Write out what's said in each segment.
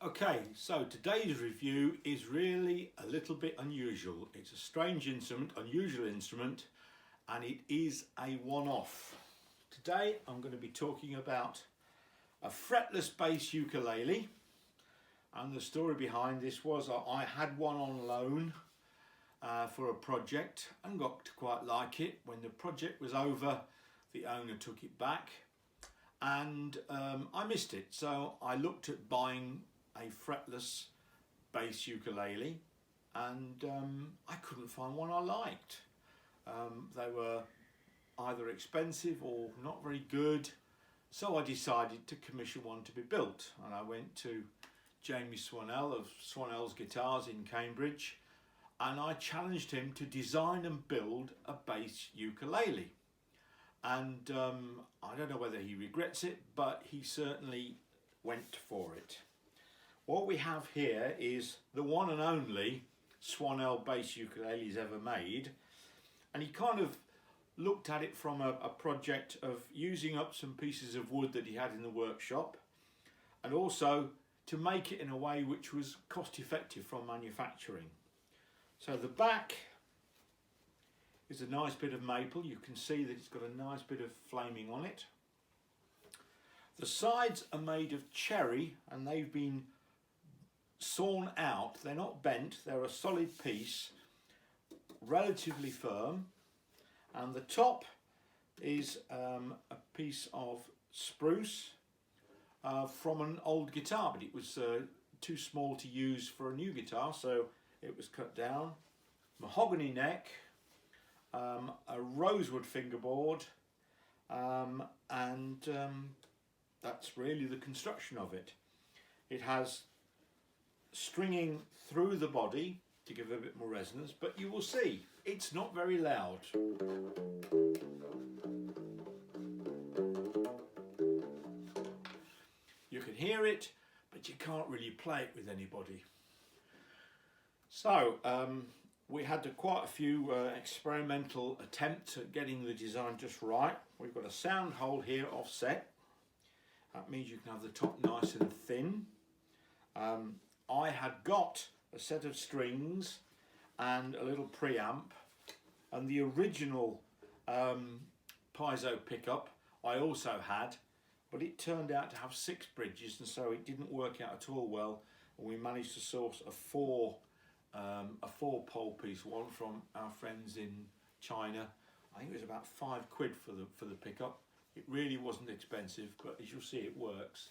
Okay, so today's review is really a little bit unusual. It's a strange instrument, unusual instrument, and it is a one-off. Today I'm going to be talking about a fretless bass ukulele, and the story behind this was I had one on loan for a project and got to quite like it. When the project was over, the owner took it back and I missed it, so I looked at buying a fretless bass ukulele, and I couldn't find one I liked. They were either expensive or not very good, so I decided to commission one to be built, and I went to Jamie Swannell of Swannell's Guitars in Cambridge, and I challenged him to design and build a bass ukulele. And I don't know whether he regrets it, but he certainly went for it. What we have here is the one and only Swannell bass ukulele he's ever made, and he kind of looked at it from a project of using up some pieces of wood that he had in the workshop, and also to make it in a way which was cost effective from manufacturing. So the back is a nice bit of maple. You can see that it's got a nice bit of flaming on it. The sides are made of cherry and they've been sawn out. They're not bent, they're a solid piece, relatively firm, and the top is a piece of spruce from an old guitar, but it was too small to use for a new guitar, so it was cut down. Mahogany neck, a rosewood fingerboard, and that's really the construction of it. It has stringing through the body to give a bit more resonance, but you will see it's not very loud. You can hear it, but you can't really play it with anybody. So we had quite a few experimental attempts at getting the design just right. We've got a sound hole here offset. That means you can have the top nice and thin. I had got a set of strings and a little preamp, and the original piezo pickup I also had, but it turned out to have 6 bridges, and so it didn't work out at all well, and we managed to source a four pole piece, one from our friends in China. I think it was about £5 for the pickup. It really wasn't expensive, but as you'll see, it works.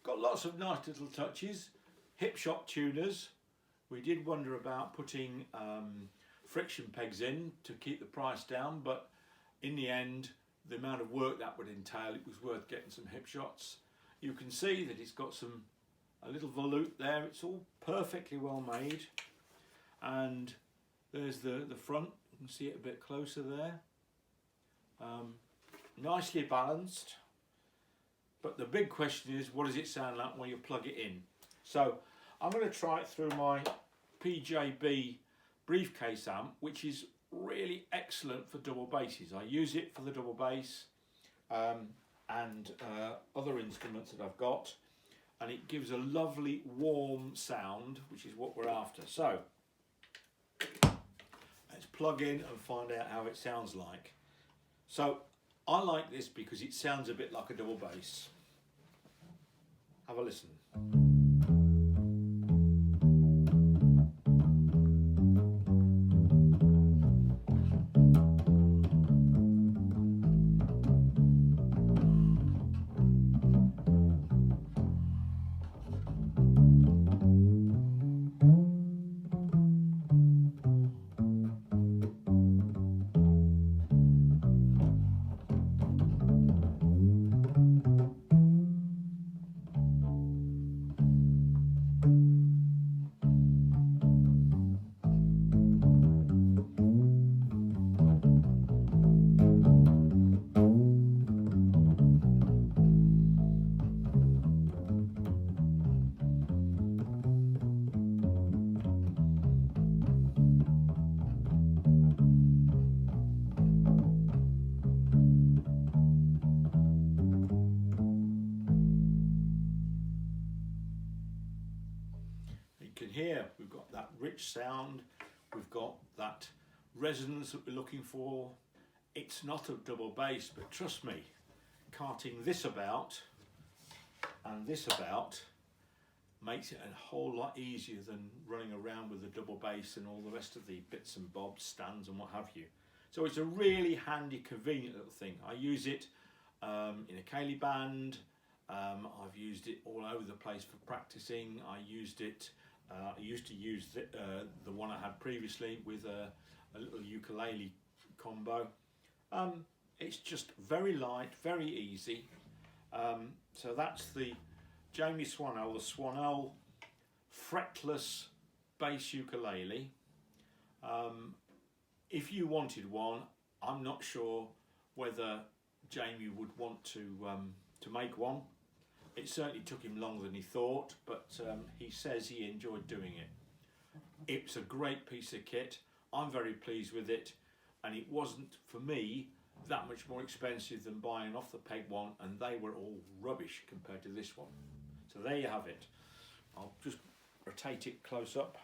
Got lots of nice little touches. Hip shot tuners. We did wonder about putting friction pegs in to keep the price down, but in the end, the amount of work that would entail, it was worth getting some hip shots. You can see that it's got a little volute there. It's all perfectly well made, and there's the front. You can see it a bit closer there. Nicely balanced. But the big question is, what does it sound like when you plug it in? So I'm going to try it through my PJB briefcase amp, which is really excellent for double basses. I use it for the double bass and other instruments that I've got, and it gives a lovely warm sound, which is what we're after. So let's plug in and find out how it sounds like. So I like this because it sounds a bit like a double bass. Have a listen. can hear, we've got that rich sound, we've got that resonance that we're looking for. It's not a double bass, but trust me, carting this about and this about makes it a whole lot easier than running around with a double bass and all the rest of the bits and bobs, stands and what have you. So it's a really handy, convenient little thing. I use it in a ceilidh band. I've used it all over the place for practicing. I used to use the one I had previously with a little ukulele combo. It's just very light, very easy. So that's the Jamie Swannell, the Swannell Fretless Bass Ukulele. If you wanted one, I'm not sure whether Jamie would want to make one. It certainly took him longer than he thought, but he says he enjoyed doing it. It's a great piece of kit. I'm very pleased with it, and it wasn't, for me, that much more expensive than buying off the peg one, and they were all rubbish compared to this one. So there you have it. I'll just rotate it close up.